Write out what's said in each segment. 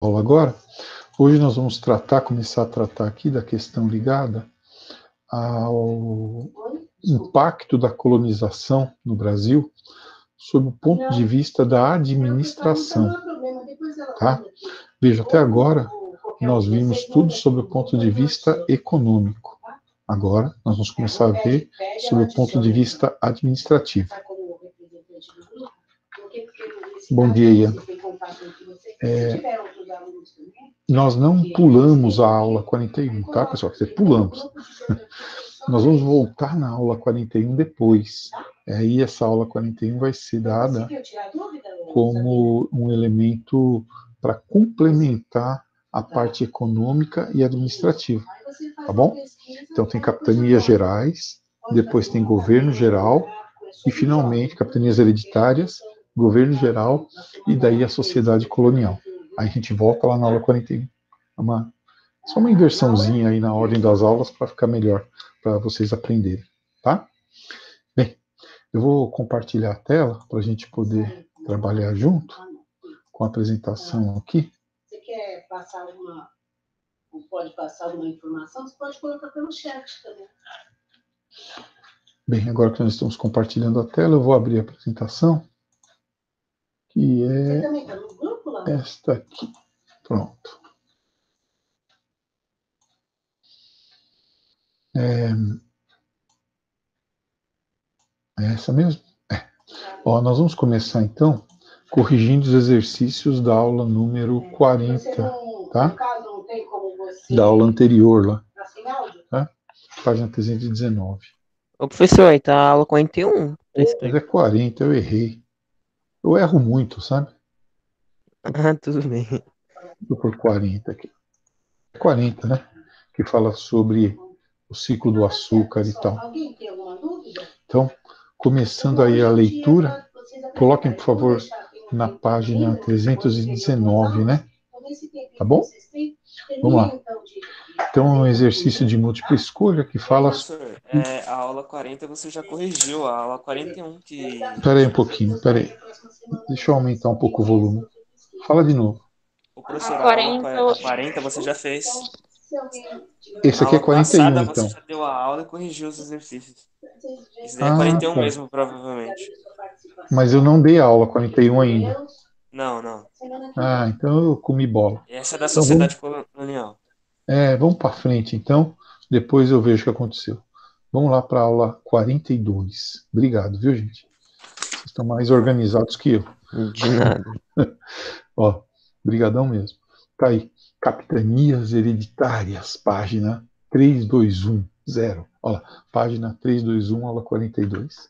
aula agora. Hoje nós vamos começar a tratar aqui da questão ligada ao impacto da colonização no Brasil sob o ponto de vista da administração, tá? Veja, até agora nós vimos tudo sob o ponto de vista econômico. Agora nós vamos começar a ver sob o ponto de vista administrativo. Bom dia, Ian. Nós não pulamos a aula 41, tá, pessoal? Quer dizer, pulamos. Nós vamos voltar na aula 41 depois. Aí essa aula 41 vai ser dada como um elemento para complementar a parte econômica e administrativa, tá bom? Então tem capitanias gerais, depois tem governo geral e finalmente capitanias hereditárias, governo geral e daí a sociedade colonial. Aí a gente volta lá na aula 41. Só uma inversãozinha aí na ordem das aulas para ficar melhor, para vocês aprenderem, tá? Bem, eu vou compartilhar a tela para a gente poder trabalhar junto com a apresentação aqui. Você quer passar ou pode passar alguma informação? Você pode colocar pelo chat também. Bem, agora que nós estamos compartilhando a tela, eu vou abrir a apresentação, que é Você também está no grupo lá? Esta aqui. Pronto. É essa mesmo? É. Ó, nós vamos começar então corrigindo os exercícios da aula número 40, tá? Da aula anterior lá, tá? Página 319. Ô, professor, aí tá a aula 41. Mas é 40, eu errei. Eu erro muito, sabe? Ah, tudo bem. Vou por 40 aqui. 40, né? Que fala sobre o ciclo do açúcar e tal. Então, começando aí a leitura, coloquem, por favor, na página 319, né? Tá bom? Vamos lá. Então, é um exercício de múltipla escolha que fala... Professor, a aula 40 você já corrigiu, a aula 41 que... Pera aí um pouquinho, pera aí. Deixa eu aumentar um pouco o volume. Fala de novo. O professor, a aula 40 você já fez. Esse aqui é 41, passada, então. você já deu a aula e corrigiu os exercícios. Esse daí é 41 tá. mesmo, provavelmente. Mas eu não dei a aula 41 ainda. Não. Ah, então eu comi bola. Essa é da Então, sociedade colonial. Vamos para frente, então. Depois eu vejo o que aconteceu. Vamos lá para a aula 42. Obrigado, viu, gente? Vocês estão mais organizados que eu. De nada. Ó, brigadão mesmo. Tá aí. Capitanias hereditárias, página 3210. Olha lá, página 321, aula 42.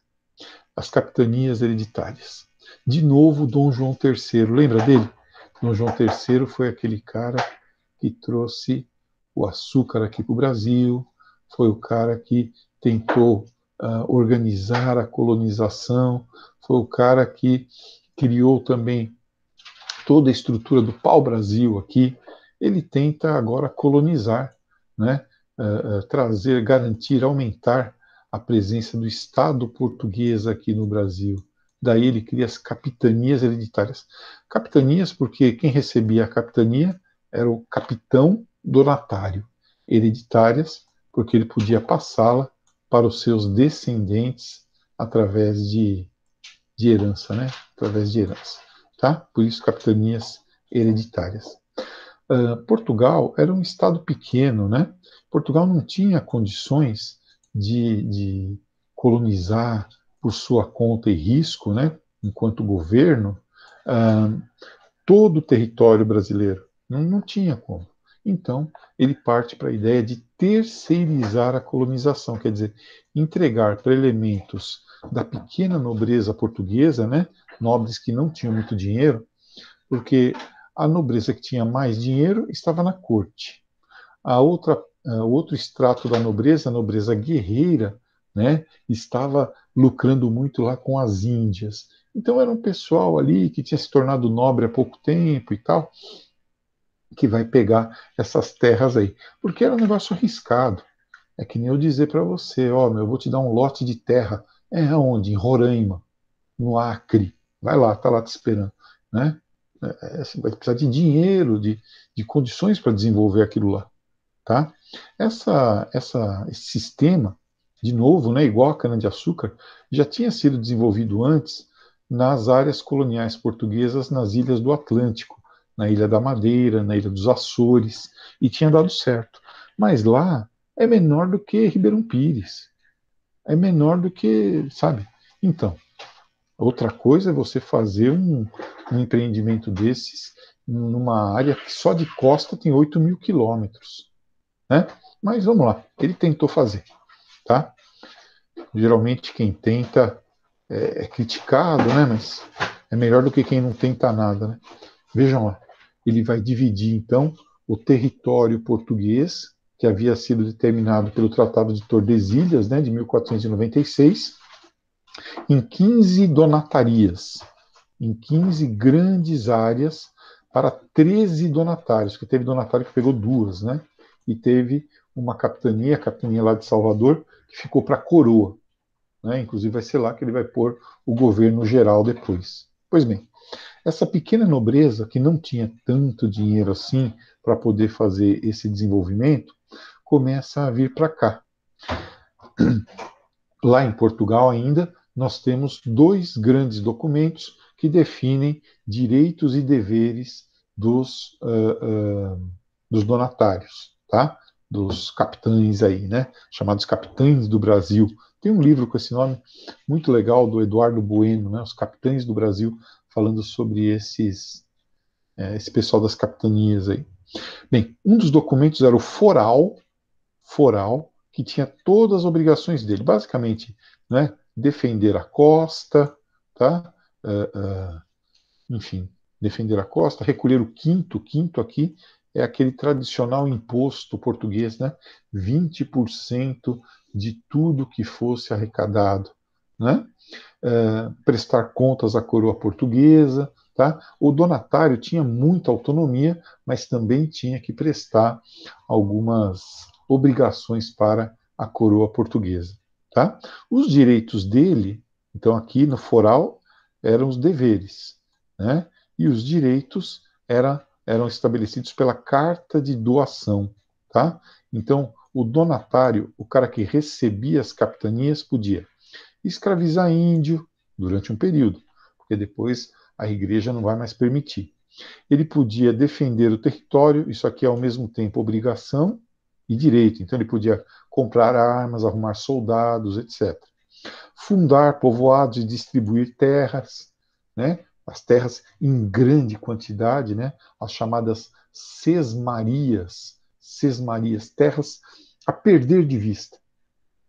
As capitanias hereditárias. De novo, Dom João III. Lembra dele? Dom João III foi aquele cara que trouxe o açúcar aqui para o Brasil, foi o cara que tentou organizar a colonização, foi o cara que criou também toda a estrutura do pau-brasil aqui. Ele tenta agora colonizar, né? Trazer, garantir, aumentar a presença do Estado português aqui no Brasil. Daí ele cria as capitanias hereditárias. Capitanias porque quem recebia a capitania era o capitão donatário. Hereditárias porque ele podia passá-la para os seus descendentes através de herança, né? Através de herança, tá? Por isso capitanias hereditárias. Portugal era um estado pequeno, né? Portugal não tinha condições de colonizar por sua conta e risco, né? Enquanto governo, todo o território brasileiro. Não tinha como. Então, ele parte para a ideia de terceirizar a colonização, quer dizer, entregar para elementos da pequena nobreza portuguesa, né? Nobres que não tinham muito dinheiro, porque a nobreza que tinha mais dinheiro estava na corte. O outro extrato da nobreza, a nobreza guerreira, né, estava lucrando muito lá com as Índias. Então era um pessoal ali que tinha se tornado nobre há pouco tempo e tal, que vai pegar essas terras aí. Porque era um negócio arriscado. É que nem eu dizer para você, ó, eu vou te dar um lote de terra. Onde? Em Roraima, no Acre. Vai lá, tá lá te esperando, né? Assim, vai precisar de dinheiro, de condições para desenvolver aquilo lá. Tá? Esse sistema, de novo, né, igual a cana-de-açúcar, já tinha sido desenvolvido antes nas áreas coloniais portuguesas nas ilhas do Atlântico, na Ilha da Madeira, na Ilha dos Açores, e tinha dado certo. Mas lá é menor do que Ribeirão Pires, é menor do que, sabe? Então, outra coisa é você fazer um empreendimento desses numa área que só de costa tem 8.000 quilômetros, né? Mas vamos lá, ele tentou fazer, tá? Geralmente quem tenta é criticado, né? Mas é melhor do que quem não tenta nada, né? Vejam lá, ele vai dividir então o território português que havia sido determinado pelo Tratado de Tordesilhas, né, de 1496, em 15 donatarias, em 15 grandes áreas para 13 donatários, que teve donatário que pegou duas, né? E teve uma capitania, a capitania lá de Salvador, que ficou para a coroa, né? Inclusive vai ser lá que ele vai pôr o governo geral depois. Pois bem, essa pequena nobreza, que não tinha tanto dinheiro assim para poder fazer esse desenvolvimento, começa a vir para cá. Lá em Portugal ainda, nós temos dois grandes documentos que definem direitos e deveres dos donatários, tá? Dos capitães aí, né? Chamados Capitães do Brasil. Tem um livro com esse nome muito legal do Eduardo Bueno, né? Os Capitães do Brasil, falando sobre esse pessoal das capitanias aí. Bem, um dos documentos era o foral, que tinha todas as obrigações dele, basicamente, né, defender a costa, tá? Enfim, defender a costa, recolher o quinto aqui é aquele tradicional imposto português, né? 20% de tudo que fosse arrecadado, né? Prestar contas à coroa portuguesa, tá? O donatário tinha muita autonomia, mas também tinha que prestar algumas obrigações para a coroa portuguesa, tá? Os direitos dele, então aqui no foral, eram os deveres, né? E os direitos eram estabelecidos pela carta de doação, tá? Então, o donatário, o cara que recebia as capitanias, podia escravizar índio durante um período, porque depois a igreja não vai mais permitir. Ele podia defender o território, isso aqui é ao mesmo tempo obrigação e direito, então ele podia comprar armas, arrumar soldados, etc. Fundar povoados e distribuir terras, né? As terras em grande quantidade, né? As chamadas sesmarias, terras a perder de vista,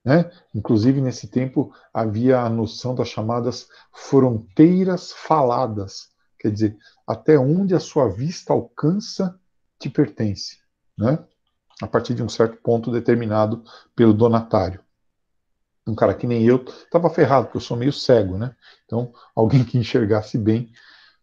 né? Inclusive, nesse tempo, havia a noção das chamadas fronteiras faladas, quer dizer, até onde a sua vista alcança te pertence, né? A partir de um certo ponto determinado pelo donatário. Um cara que nem eu estava ferrado, porque eu sou meio cego, né? Então, alguém que enxergasse bem.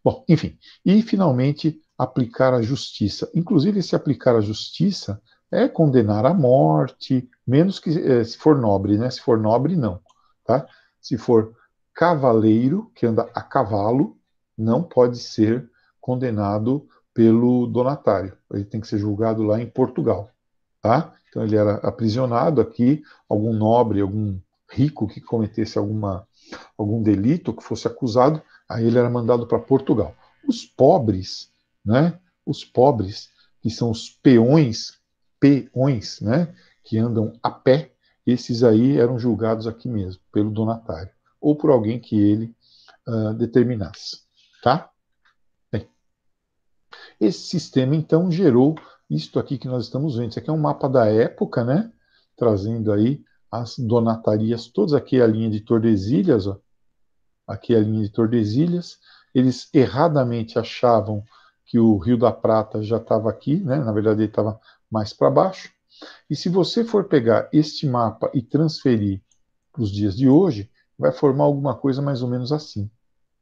Bom, enfim. E, finalmente, aplicar a justiça. Inclusive, esse aplicar a justiça é condenar à morte, menos que se for nobre, né? Se for nobre, não. Tá? Se for cavaleiro, que anda a cavalo, não pode ser condenado pelo donatário. Ele tem que ser julgado lá em Portugal. Tá? Então, ele era aprisionado aqui, algum nobre, algum rico que cometesse algum delito, que fosse acusado, aí ele era mandado para Portugal. Os pobres, né? Os pobres, que são os peões, né? Que andam a pé, esses aí eram julgados aqui mesmo, pelo donatário, ou por alguém que ele determinasse, tá? Bem, esse sistema, então, gerou isto aqui que nós estamos vendo. Isso aqui é um mapa da época, né? Trazendo aí as donatarias, todas aqui a linha de Tordesilhas, ó. Aqui a linha de Tordesilhas. Eles erradamente achavam que o Rio da Prata já estava aqui, né? Na verdade ele estava mais para baixo. E se você for pegar este mapa e transferir para os dias de hoje, vai formar alguma coisa mais ou menos assim,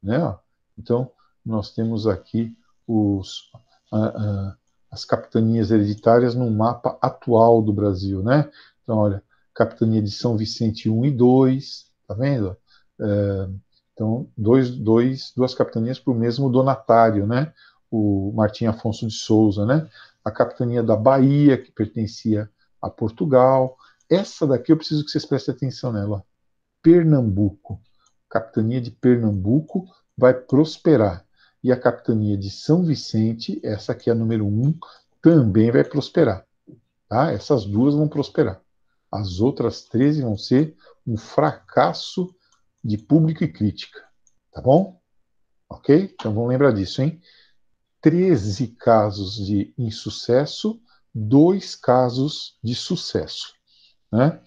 né? Então, nós temos aqui as capitanias hereditárias no mapa atual do Brasil, né? Então, olha, capitania de São Vicente 1 e 2, tá vendo? Então, duas capitanias para o mesmo donatário, né? o Martim Afonso de Souza, né? A capitania da Bahia, que pertencia a Portugal. Essa daqui eu preciso que vocês prestem atenção nela. Pernambuco. A capitania de Pernambuco vai prosperar. E a capitania de São Vicente, essa aqui é a número 1, também vai prosperar. Tá? Essas duas vão prosperar. As outras 13 vão ser um fracasso de público e crítica. Tá bom? Ok? Então vamos lembrar disso, hein? 13 casos de insucesso, 2 casos de sucesso. Né?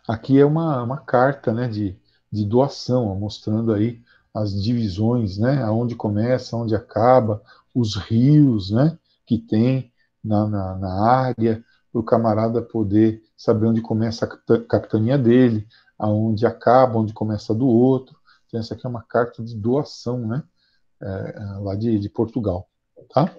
Aqui é uma carta, né, de doação, ó, mostrando aí as divisões, né, aonde começa, aonde acaba, os rios, né, que tem na área, para o camarada poder saber onde começa a capitania dele, aonde acaba, onde começa a do outro. Então, essa aqui é uma carta de doação, né, lá de Portugal, tá?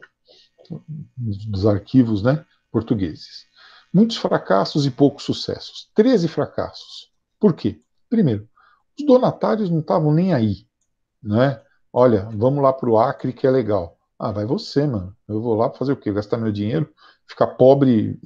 Dos arquivos, né, portugueses. Muitos fracassos e poucos sucessos. 13 fracassos. Por quê? Primeiro, os donatários não estavam nem aí, né? Olha, vamos lá para o Acre que é legal. Ah, vai você, mano. Eu vou lá fazer o quê? Gastar meu dinheiro? Ficar pobre,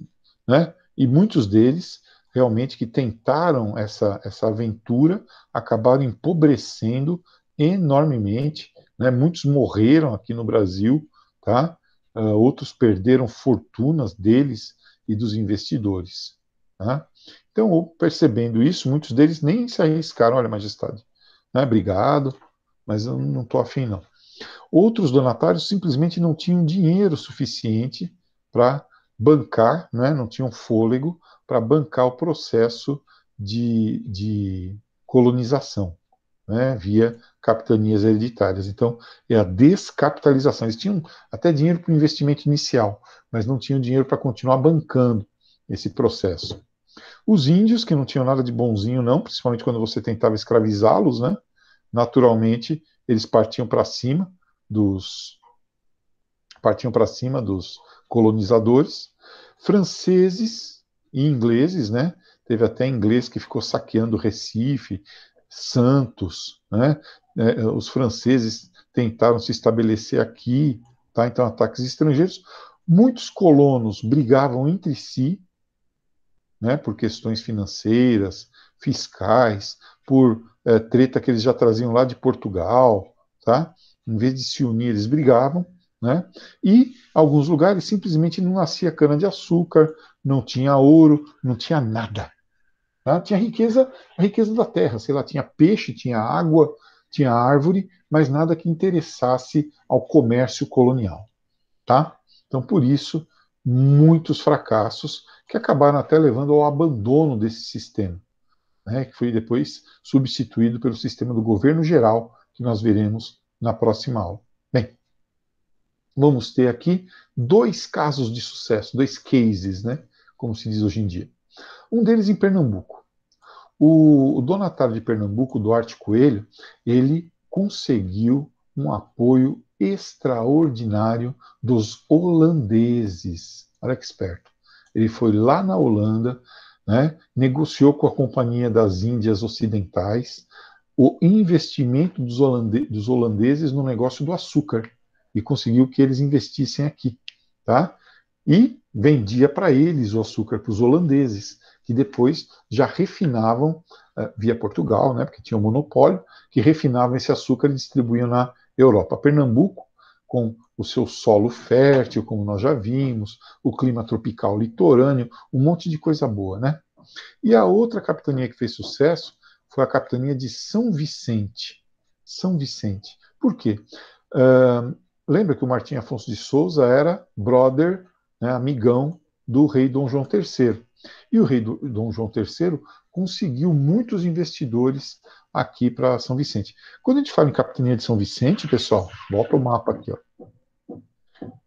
né? E muitos deles, realmente, que tentaram essa aventura, acabaram empobrecendo enormemente, né? Muitos morreram aqui no Brasil, tá? Outros perderam fortunas deles e dos investidores. Tá? Então, percebendo isso, muitos deles nem se arriscaram, olha, majestade, né? Obrigado, mas eu não estou afim, não. Outros donatários simplesmente não tinham dinheiro suficiente para bancar, né? Não tinham fôlego para bancar o processo de colonização, né? Via capitanias hereditárias. Então, é a descapitalização. Eles tinham até dinheiro para o investimento inicial, mas não tinham dinheiro para continuar bancando esse processo. Os índios, que não tinham nada de bonzinho, não, principalmente quando você tentava escravizá-los, né? Naturalmente, eles partiam para cima dos colonizadores. Franceses e ingleses, né? Teve até inglês que ficou saqueando Recife, Santos, né? Os franceses tentaram se estabelecer aqui, tá? Então, ataques estrangeiros. Muitos colonos brigavam entre si, né? Por questões financeiras, fiscais, por treta que eles já traziam lá de Portugal, tá? Em vez de se unir, eles brigavam, né? E alguns lugares simplesmente não nascia cana-de-açúcar, não tinha ouro, não tinha nada. Tá? Tinha a riqueza da terra, sei lá, tinha peixe, tinha água, tinha árvore, mas nada que interessasse ao comércio colonial. Tá? Então, por isso, muitos fracassos que acabaram até levando ao abandono desse sistema, né, que foi depois substituído pelo sistema do governo geral, que nós veremos na próxima aula. Bem, vamos ter aqui 2 casos de sucesso, 2 cases, né, como se diz hoje em dia. Um deles em Pernambuco. O donatário de Pernambuco, Duarte Coelho, ele conseguiu um apoio extraordinário dos holandeses. Olha que esperto. Ele foi lá na Holanda, né, negociou com a Companhia das Índias Ocidentais o investimento dos holandeses no negócio do açúcar e conseguiu que eles investissem aqui, tá? E vendia para eles o açúcar para os holandeses, que depois já refinavam via Portugal, né, porque tinha um monopólio, que refinavam esse açúcar e distribuíam na Europa. Pernambuco, com o seu solo fértil, como nós já vimos, o clima tropical litorâneo, um monte de coisa boa, né? E a outra capitania que fez sucesso foi a capitania de São Vicente. São Vicente. Por quê? Lembra que o Martim Afonso de Souza era brother, né, amigão do rei Dom João III. E o rei Dom João III conseguiu muitos investidores aqui para São Vicente. Quando a gente fala em capitania de São Vicente, pessoal, volta o mapa aqui, ó.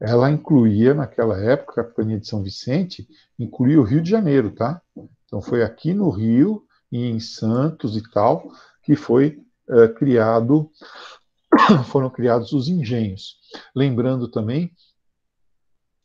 Ela incluía, naquela época, a capitania de São Vicente, incluía o Rio de Janeiro, tá? Então foi aqui no Rio e em Santos e tal que foi foram criados os engenhos. Lembrando também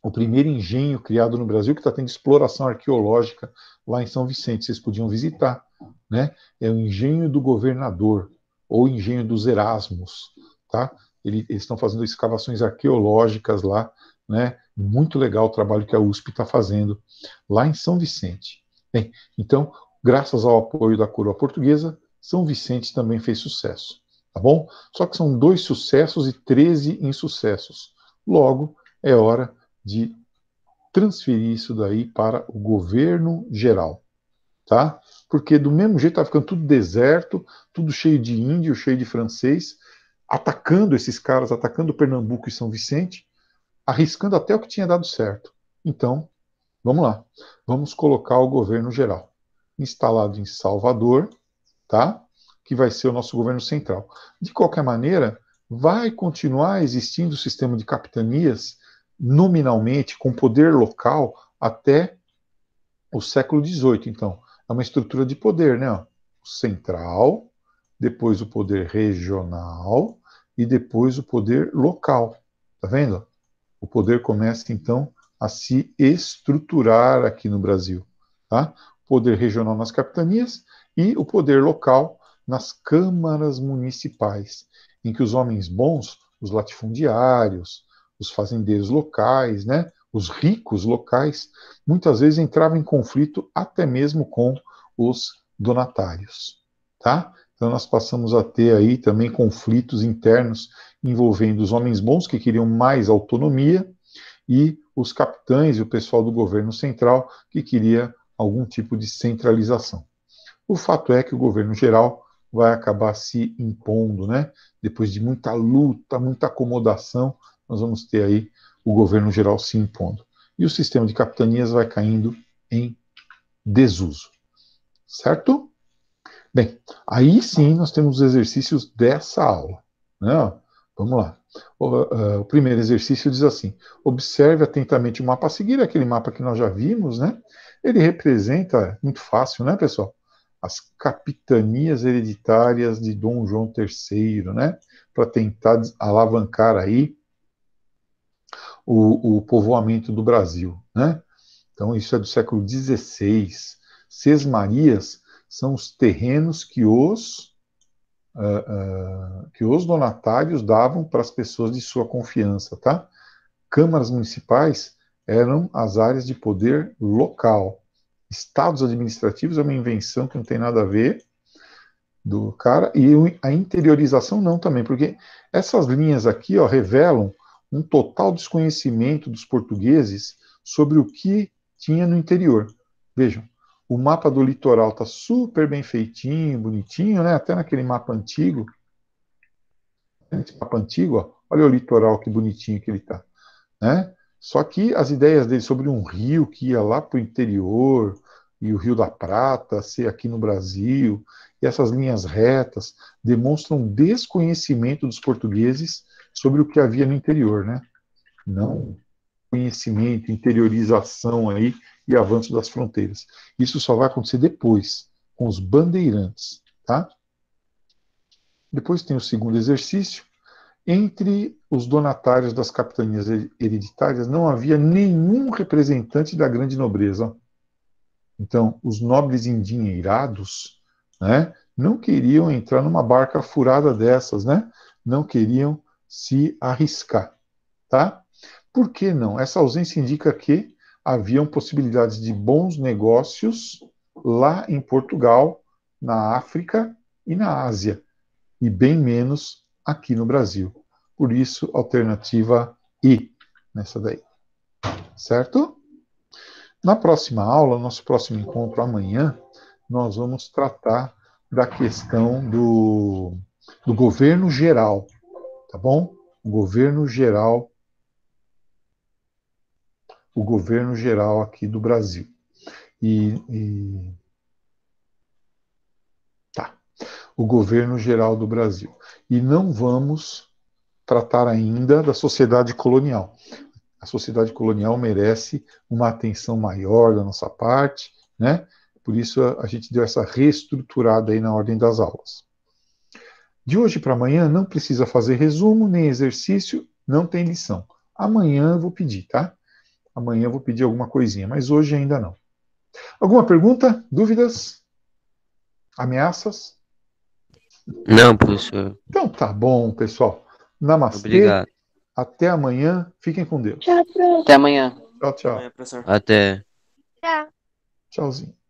o primeiro engenho criado no Brasil, que está tendo exploração arqueológica lá em São Vicente, vocês podiam visitar, né? É o engenho do governador, ou engenho dos Erasmos, tá? Eles estão fazendo escavações arqueológicas lá, né? Muito legal o trabalho que a USP está fazendo lá em São Vicente. Bem, então, graças ao apoio da coroa portuguesa, São Vicente também fez sucesso, tá bom? Só que são 2 sucessos e 13 insucessos. Logo, é hora de transferir isso daí para o governo geral, tá? Porque do mesmo jeito tá ficando tudo deserto, tudo cheio de índio, cheio de francês, atacando esses caras, atacando Pernambuco e São Vicente, arriscando até o que tinha dado certo. Então, vamos lá. Vamos colocar o governo geral instalado em Salvador, tá? Que vai ser o nosso governo central. De qualquer maneira, vai continuar existindo o sistema de capitanias nominalmente com poder local até o século XVIII. Então, é uma estrutura de poder, né? O central, depois o poder regional e depois o poder local. Tá vendo? O poder começa, então, a se estruturar aqui no Brasil. Tá? Poder regional nas capitanias e o poder local nas câmaras municipais, em que os homens bons, os latifundiários, os fazendeiros locais, né, os ricos locais, muitas vezes entravam em conflito até mesmo com os donatários. Tá? Então nós passamos a ter aí também conflitos internos envolvendo os homens bons que queriam mais autonomia e os capitães e o pessoal do governo central que queria algum tipo de centralização. O fato é que o governo geral vai acabar se impondo, né? Depois de muita luta, muita acomodação, nós vamos ter aí o governo geral se impondo. E o sistema de capitanias vai caindo em desuso. Certo? Bem, aí sim nós temos os exercícios dessa aula. Né? Vamos lá. O primeiro exercício diz assim: observe atentamente o mapa a seguir, aquele mapa que nós já vimos, né? Ele representa, muito fácil, né, pessoal? As capitanias hereditárias de Dom João III, né? Para tentar alavancar aí o povoamento do Brasil, né? Então, isso é do século XVI. Sesmarias são os terrenos que os donatários davam para as pessoas de sua confiança, tá? Câmaras municipais eram as áreas de poder local. Estados administrativos é uma invenção que não tem nada a ver do cara, e a interiorização não também, porque essas linhas aqui, ó, revelam um total desconhecimento dos portugueses sobre o que tinha no interior. Vejam, o mapa do litoral está super bem feitinho, bonitinho, né? Até naquele mapa antigo. Esse mapa antigo, ó, olha o litoral que bonitinho que ele está, né? Só que as ideias dele sobre um rio que ia lá para o interior, e o Rio da Prata ser aqui no Brasil, e essas linhas retas demonstram desconhecimento dos portugueses sobre o que havia no interior, né? Não conhecimento, interiorização aí e avanço das fronteiras. Isso só vai acontecer depois, com os bandeirantes, tá? Depois tem o segundo exercício. Entre os donatários das capitanias hereditárias não havia nenhum representante da grande nobreza. Então, os nobres endinheirados, né, não queriam entrar numa barca furada dessas, né? Não queriam se arriscar, tá? Por que não? Essa ausência indica que haviam possibilidades de bons negócios lá em Portugal, na África e na Ásia, e bem menos aqui no Brasil. Por isso, alternativa I, nessa daí. Certo? Na próxima aula, nosso próximo encontro amanhã, nós vamos tratar da questão do governo geral, tá bom? O governo geral aqui do Brasil. O governo geral do Brasil. E não vamos tratar ainda da sociedade colonial. A sociedade colonial merece uma atenção maior da nossa parte, né? Por isso a gente deu essa reestruturada aí na ordem das aulas. De hoje para amanhã não precisa fazer resumo, nem exercício, não tem lição. Amanhã eu vou pedir, tá? Amanhã eu vou pedir alguma coisinha, mas hoje ainda não. Alguma pergunta? Dúvidas? Ameaças? Não, professor. Então tá bom, pessoal. Namastê. Obrigado. Até amanhã. Fiquem com Deus. Tchau, prof. Até amanhã. Tchau, tchau. Amanhã, professor. Até. Tchau. Tchauzinho.